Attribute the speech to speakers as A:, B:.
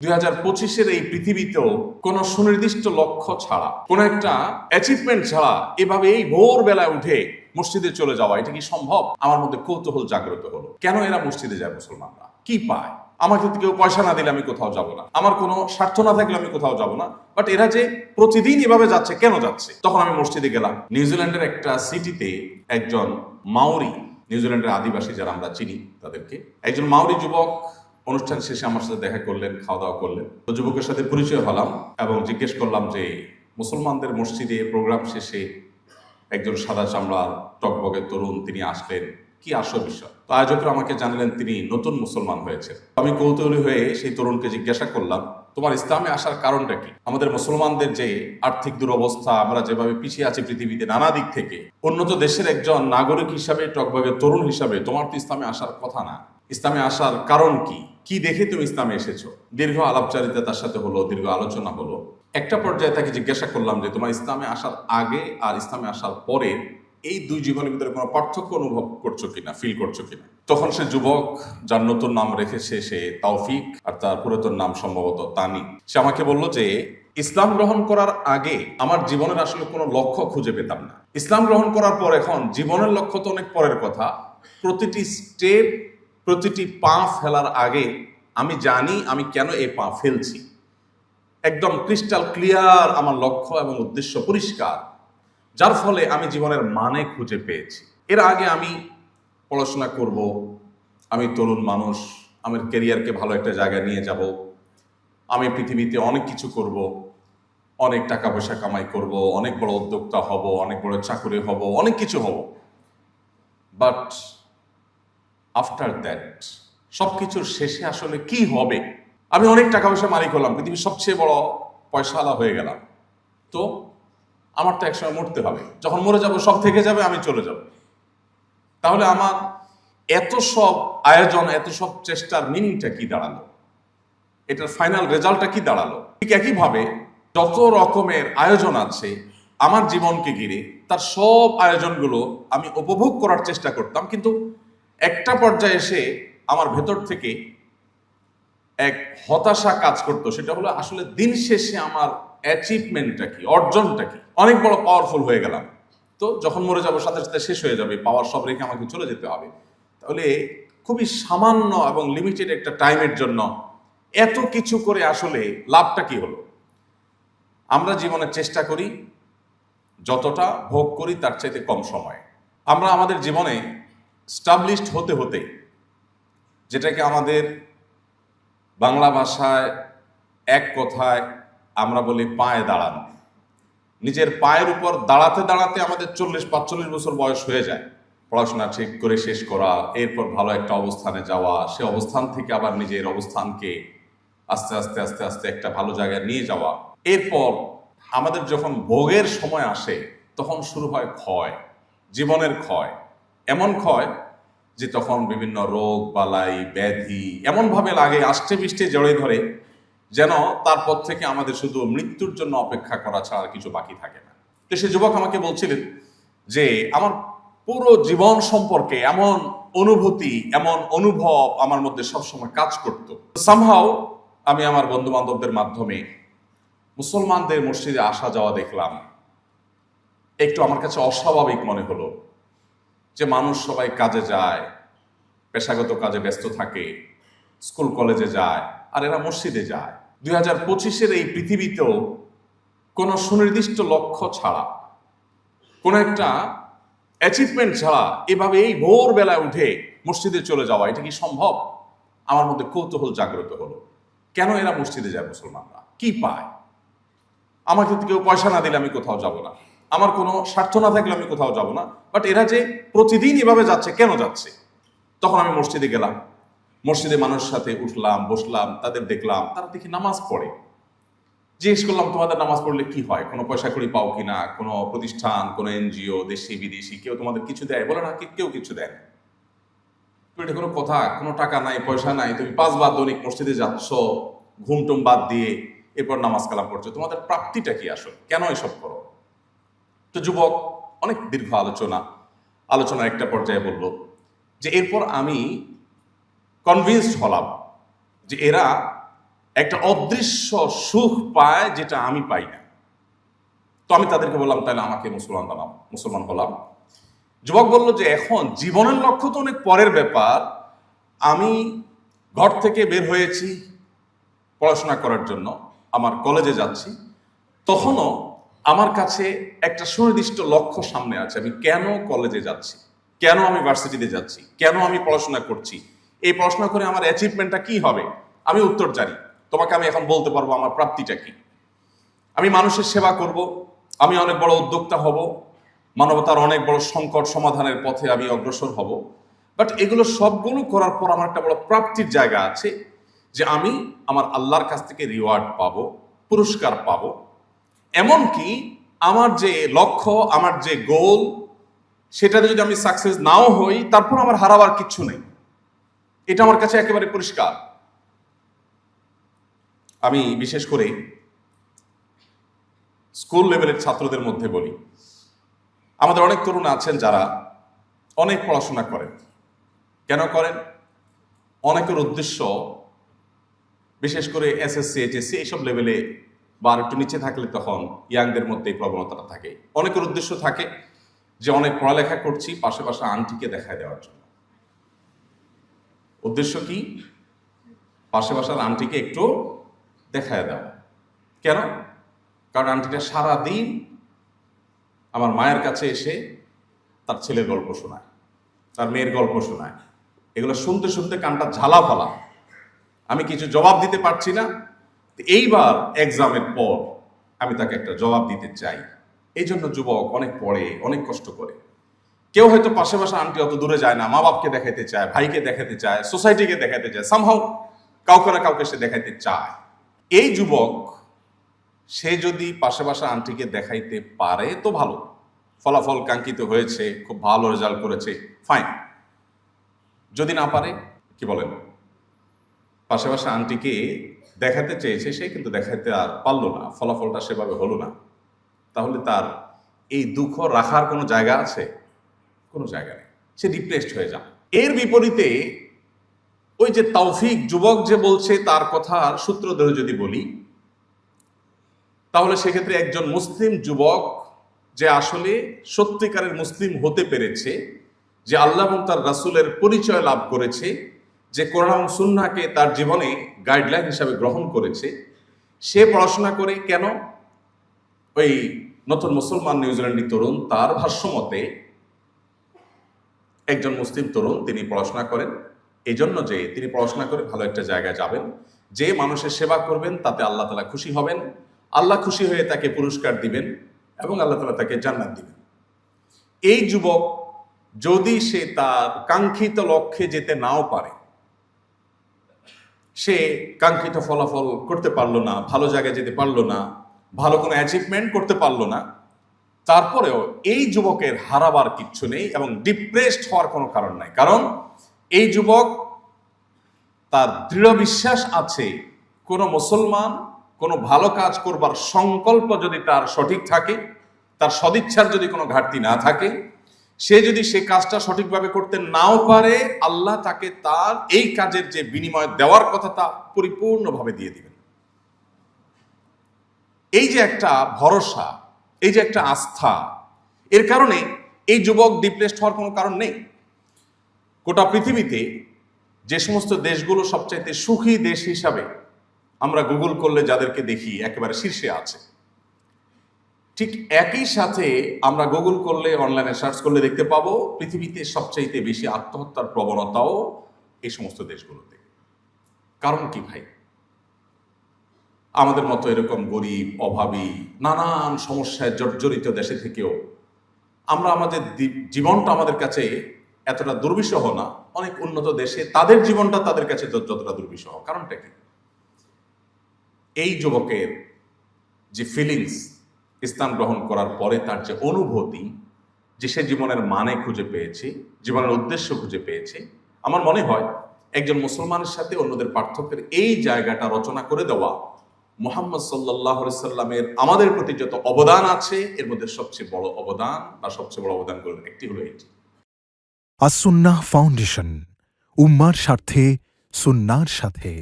A: 2025-এর এই পৃথিবীতেও কোনো সুনির্দিষ্ট লক্ষ্য ছাড়া, কোনো একটা অ্যাচিভমেন্ট ছাড়া এভাবে এই ভোরবেলায় উঠে মসজিদে চলে যাওয়া, এটা কি সম্ভব? আমার মধ্যে কৌতূহল জাগ্রত হলো। কেন এরা মসজিদে যায়? মুসলমানরা কি পায়? আমাকে তো কেউ পয়সা না দিলে আমি কোথাও যাব না, আমার কোনো স্বার্থ না থাকলে আমি কোথাও যাব না, বাট এরা যে প্রতিদিন এভাবে যাচ্ছে, কেন যাচ্ছে? তখন আমি মসজিদে গেলাম। নিউজিল্যান্ডের একটা সিটিতে একজন মাওরি, নিউজিল্যান্ডের আদিবাসী যারা আমরা চিনি তাদেরকে, একজন মাওরি যুবক অনুষ্ঠান শেষে আমার সাথে দেখা করলেন, খাওয়া দাওয়া করলেন। তো যুবকের সাথে পরিচয় হলাম এবং জিজ্ঞেস করলাম যে মুসলমানদের মসজিদে প্রোগ্রাম শেষে একজন সাদা চামড়ার টকবগে তরুণ তিনি আসলেন, কি আসল বিষয়? তো আয়োজকরা আমাকে জানালেন তিনি নতুন মুসলমান হয়েছেন। আমি কৌতূহলী হয়ে সেই তরুণকে জিজ্ঞাসা করলাম, তোমার ইসলামে আসার কারণটা কি? আমাদের মুসলমানদের যে আর্থিক দুরবস্থা, আমরা যেভাবে পিছিয়ে আছি পৃথিবীতে নানা দিক থেকে, উন্নত দেশের একজন নাগরিক হিসাবে, টকবগে তরুণ হিসাবে তোমার তো ইসলামে আসার কথা না। ইসলামে আসার কারণ কি? কি দেখে তুমি ইসলামে এসেছো? দীর্ঘ আলাপচারিতা তার সাথে হলো, দীর্ঘ আলোচনা হলো। একটা পর্যায়ে তাকে জিজ্ঞাসা করলাম যে তোমার ইসলামে আসার আগে আর ইসলামে আসার পরে এই দুই জীবনের ভিতরে কোনো পার্থক্য অনুভব করছো কিনা, ফিল করছো কিনা? তখন সে যুবক, যার নতুন নাম রেখেছে সে তৌফিক, আর তার পুরাতন নাম সম্ভবত তানি, সে আমাকে বলল যে ইসলাম গ্রহণ করার আগে আমার জীবনের আসলে কোনো লক্ষ্য খুঁজে পেতাম না। ইসলাম গ্রহণ করার পর এখন জীবনের লক্ষ্য তো অনেক পরের কথা। প্রতিটি স্টেপ, প্রতিটি পা ফেলার আগে আমি জানি আমি কেন এই পা ফেলছি। একদম ক্রিস্টাল ক্লিয়ার আমার লক্ষ্য এবং উদ্দেশ্য পরিষ্কার, যার ফলে আমি জীবনের মানে খুঁজে পেয়েছি। এর আগে আমি পড়াশোনা করব, আমি তরুণ মানুষ, আমার ক্যারিয়ারকে ভালো একটা জায়গায় নিয়ে যাব, আমি পৃথিবীতে অনেক কিছু করব, অনেক টাকা পয়সা কামাই করব, অনেক বড় উদ্যোক্তা হব, অনেক বড় চাকরি হব, অনেক কিছু হব। বাট আফটার দ্যাট, সবকিছুর শেষে আসলে কি হবে? আমি অনেক টাকা পয়সা মালিক হলাম, পৃথিবীর সবচেয়ে বড় পয়সাওয়ালা হয়ে গেলাম, তো আমার তো একসময় মরতে হবে। যখন মরে যাব সব থেকে যাবে, আমি চলে যাব। তাহলে আমার এত সব আয়োজন, এত সব চেষ্টার মিনিংটা কি দাঁড়ালো? এটার ফাইনাল রেজাল্টটা কি দাঁড়ালো? ঠিক একইভাবে যত রকমের আয়োজন আছে আমার জীবনকে ঘিরে, তার সব আয়োজনগুলো আমি উপভোগ করার চেষ্টা করতাম, কিন্তু একটা পর্যায়ে এসে আমার ভেতর থেকে এক হতাশা কাজ করতো। সেটা হলো আসলে দিন শেষে আমার অ্যাচিভমেন্টটা কি, অর্জনটা কি? অনেক বড় পাওয়ারফুল হয়ে গেলাম, তো যখন মরে যাবো সাথে সাথে শেষ হয়ে যাবে, পাওয়ার সব রেখে আমাকে চলে যেতে হবে। তাহলে খুবই সামান্য এবং লিমিটেড একটা টাইমের জন্য এত কিছু করে আসলে লাভটা কি হলো? আমরা জীবনে চেষ্টা করি যতটা ভোগ করি তার চাইতে কম সময়। আমরা আমাদের জীবনে স্টাবলিশড হতে হতে, যেটাকে আমাদের বাংলা ভাষায় এক কথায় আমরা বলি পায়ে দাঁড়ানো, নিজের পায়ের উপর দাঁড়াতে দাঁড়াতে আমাদের 40-45 বছর বয়স হয়ে যায়। পড়াশোনা ঠিক করে শেষ করা, এরপর ভালো একটা অবস্থানে যাওয়া, সে অবস্থান থেকে আবার নিজের অবস্থানকে আস্তে আস্তে আস্তে আস্তে একটা ভালো জায়গায় নিয়ে যাওয়া। এরপর আমাদের যখন ভোগের সময় আসে তখন শুরু হয় ক্ষয়, জীবনের ক্ষয়। এমন ক্ষয় যে তখন বিভিন্ন রোগ বালাই ব্যাধি এমনভাবে লাগে, আষ্টে পৃষ্ঠে জড়িয়ে ধরে, যেন তারপর থেকে আমাদের শুধু মৃত্যুর জন্য অপেক্ষা করা ছাড়া আর কিছু বাকি থাকে না। তো সে যুবক আমাকে বলছিলেন যে আমার পুরো জীবন সম্পর্কে এমন অনুভূতি, এমন অনুভব আমার মধ্যে সবসময় কাজ করতো। সামহাও আমি আমার বন্ধু বান্ধবদের মাধ্যমে মুসলমানদের মসজিদে আসা যাওয়া দেখলাম, একটু আমার কাছে অস্বাভাবিক মনে হলো যে মানুষ সবাই কাজে যায়, পেশাগত কাজে ব্যস্ত থাকে, স্কুল কলেজে যায়, আর এরা মসজিদে যায়। 2025-এর এই পৃথিবীতেও কোনো সুনির্দিষ্ট লক্ষ্য ছাড়া, কোনো একটা অ্যাচিভমেন্ট ছাড়া এভাবে এই ভোরবেলায় উঠে মসজিদে চলে যাওয়া, এটা কি সম্ভব? আমার মধ্যে কৌতূহল জাগ্রত হলো। কেন এরা মসজিদে যায়? মুসলমানরা কি পায়? আমাকে তো কেউ পয়সা না দিলে আমি কোথাও যাব না, আমার কোনো স্বার্থ না থাকলে আমি কোথাও যাব না, বাট এরা যে প্রতিদিন এভাবে যাচ্ছে, কেন যাচ্ছে? তখন আমি মসজিদে গেলাম, মসজিদে মানুষের সাথে উঠলাম, বসলাম, তাদের দেখলাম, তারা দেখি নামাজ পড়ে। জিজ্ঞেস করলাম তোমাদের নামাজ পড়লে কি হয়, কোনো পয়সা কড়ি পাও কিনা, কোনো প্রতিষ্ঠান, কোনো এনজিও, দেশি বিদেশি কেউ তোমাদের কিছু দেয়? বলে না, কেউ কিছু দেয় না। এটা কোনো কথা? কোনো টাকা নাই, পয়সা নাই, তুমি 5 বার দৈনিক মসজিদে যাচ্ছ, ঘুমটুম বাদ দিয়ে, এরপর নামাজ কালাম করছো, তোমাদের প্রাপ্তিটা কি আসলে, কেন এসব করো? তো যুবক অনেক দীর্ঘ আলোচনার একটা পর্যায়ে বলল যে এরপর আমি কনভিন্সড হলাম যে এরা একটা অদৃশ্য সুখ পায় যেটা আমি পাই না। তো আমি তাদেরকে বললাম, তাহলে আমাকে মুসলমান বানাও। মুসলমান হলাম। যুবক বলল যে এখন জীবনের লক্ষ্য তো অনেক পরের ব্যাপার, আমি ঘর থেকে বের হয়েছি পড়াশোনা করার জন্য, আমার কলেজে যাচ্ছি, তখনও আমার কাছে একটা সুনির্দিষ্ট লক্ষ্য সামনে আছে। আমি কেন কলেজে যাচ্ছি, কেন আমি ভার্সিটিতে যাচ্ছি, কেন আমি পড়াশোনা করছি, এই পড়াশোনা করে আমার অ্যাচিভমেন্টটা কি হবে, আমি উত্তর জানি। তোমাকে আমি এখন বলতে পারবো আমার প্রাপ্তিটা কি। আমি মানুষের সেবা করব, আমি অনেক বড় উদ্যোক্তা হব, মানবতার অনেক বড় সংকট সমাধানের পথে আমি অগ্রসর হব। বাট এগুলো সবগুলো করার পর আমার একটা বড় প্রাপ্তির জায়গা আছে, যে আমি আমার আল্লাহর কাছ থেকে রিওয়ার্ড পাবো, পুরস্কার পাবো। এমনকি আমার যে লক্ষ্য, আমার যে গোল, সেটাতে যদি আমি সাকসেস নাও হই, তারপর আমার হারাবার কিচ্ছু নেই। এটা আমার কাছে একেবারে পরিষ্কার। আমি বিশেষ করে স্কুল লেভেলের ছাত্রদের মধ্যে বলি, আমাদের অনেক তরুণ আছেন যারা অনেক পড়াশোনা করেন। কেন করেন? অনেকের উদ্দেশ্য, বিশেষ করে এসএসসি এইচএসসি এইসব লেভেলে বা আর একটু নিচে থাকলে তখন ইয়াংদের মধ্যে এই প্রবণতাটা থাকে। অনেকের উদ্দেশ্য থাকে যে অনেক পড়ালেখা করছি, পাশে পাশে আন্টিকে দেখায় দেওয়ার জন্য। উদ্দেশ্য কি? পাশে পাশের আন্টিকে একটু দেখায় দেওয়া। কেন? কারণ আন্টিটা সারাদিন আমার মায়ের কাছে এসে তার ছেলের গল্প শোনায়, তার মেয়ের গল্প শোনায়। এগুলো শুনতে শুনতে কানটা ঝালা ফালা। আমি কিছু জবাব দিতে পারছি না। এইবার এক্সামের পর আমি তাকে একটা জবাব দিতে চাই। এই জন্য যুবক অনেক পড়ে, অনেক কষ্ট করে। কেউ হয়তো পাশে পাশে আন্টি অত দূরে যায় না, মা বাপকে দেখাইতে চায়, ভাইকে দেখাতে চায়, সোসাইটিকে দেখাতে চায়, সামহাও কাউকে না কাউকে সে দেখাইতে চায়। এই যুবক সে যদি পাশে পাশে আন্টিকে দেখাইতে পারে তো ভালো, ফলাফল কাঙ্ক্ষিত হয়েছে, খুব ভালো রেজাল্ট করেছে, ফাইন। যদি না পারে, কি বলেন, পাশে পাশে আন্টিকে দেখাতে চেয়েছে সে, কিন্তু দেখাতে আর পারলো না, ফলাফলটা সেভাবে হলো না, তাহলে তার এই দুঃখ রাখার কোনো জায়গা আছে? কোনো জায়গা নেই। সে ডিপ্রেসড হয়ে যায়। এর বিপরীতে ওই যে তৌফিক যুবক যে বলছে, তার কথার সূত্র ধরে যদি বলি, তাহলে সেক্ষেত্রে একজন মুসলিম যুবক যে আসলে সত্যিকারের মুসলিম হতে পেরেছে, যে আল্লাহ এবং তার রাসূলের পরিচয় লাভ করেছে, যে কোরআন এবং সুন্নাহকে তার জীবনে গাইডলাইন হিসাবে গ্রহণ করেছে, সে পড়াশোনা করে কেন? ওই নতুন মুসলমান নিউজিল্যান্ডি তরুণ, তার ভাষ্যমতে একজন মুসলিম তরুণ তিনি পড়াশোনা করেন এই জন্য যে তিনি পড়াশোনা করে ভালো একটা জায়গায় যাবেন, যে মানুষের সেবা করবেন তাতে আল্লাহ তাআলা খুশি হবেন, আল্লাহ খুশি হয়ে তাকে পুরস্কার দিবেন এবং আল্লাহ তাআলা তাকে জান্নাত দিবেন। এই যুবক যদি সে তার কাঙ্ক্ষিত লক্ষ্যে যেতে নাও পারে, সে কাঙ্ক্ষিত ফলাফল করতে পারলো না, ভালো জায়গায় যেতে পারলো না, ভালো কোনো অ্যাচিভমেন্ট করতে পারলো না, তারপরেও এই যুবকের হারাবার কিচ্ছু নেই এবং ডিপ্রেসড হওয়ার কোনো কারণ নাই। কারণ এই যুবক, তার দৃঢ় বিশ্বাস আছে, কোনো মুসলমান কোনো ভালো কাজ করবার সংকল্প যদি তার সঠিক থাকে, তার সদিচ্ছার যদি কোনো ঘাটতি না থাকে, সে যদি সে কাজটা সঠিকভাবে করতে নাও পারে, আল্লাহ তাকে তার এই কাজের যে বিনিময় দেওয়ার কথা তা পরিপূর্ণভাবে দিয়ে দিবেন। এই যে একটা ভরসা, এই যে একটা আস্থা, এর কারণে এই যুবক ডিপ্রেসড হওয়ার কোনো কারণ নেই। গোটা পৃথিবীতে যে সমস্ত দেশগুলো সবচাইতে সুখী দেশ হিসাবে আমরা গুগল করলে যাদেরকে দেখি একেবারে শীর্ষে আছে, ঠিক একই সাথে আমরা গুগল করলে, অনলাইনে সার্চ করলে দেখতে পাবো পৃথিবীতে সবচাইতে বেশি আত্মহত্যার প্রবণতাও এই সমস্ত দেশগুলোতে। কারণ কি ভাই? আমাদের মতো এরকম গরিব, অভাবী, নানান সমস্যায় জর্জরিত দেশে থেকেও আমরা আমাদের জীবনটা আমাদের কাছে এতটা দুর্বিষহ না। অনেক উন্নত দেশে তাদের জীবনটা তাদের কাছে যতটা দুর্বিষহ। কারণটা কি? এই যুবকের যে ফিলিংস, ইসলাম গ্রহণ করার পরে তার যে অনুভূতি, যে সে জীবনের মানে খুঁজে পেয়েছে, জীবনের উদ্দেশ্য খুঁজে পেয়েছে, আমার মনে হয় একজন মুসলমানের সাথে অন্যদের পার্থক্যের এই জায়গাটা রচনা করে দেওয়া মুহাম্মদ সাল্লাল্লাহু আলাইহি সাল্লামের আমাদের প্রতি যত অবদান আছে, এর মধ্যে সবচেয়ে বড় অবদান বা সবচেয়ে বড় অবদানগুলোর একটি হলো এটি।
B: আস-সুন্নাহ ফাউন্ডেশন, উম্মার স্বার্থে সুন্নাহর সাথে।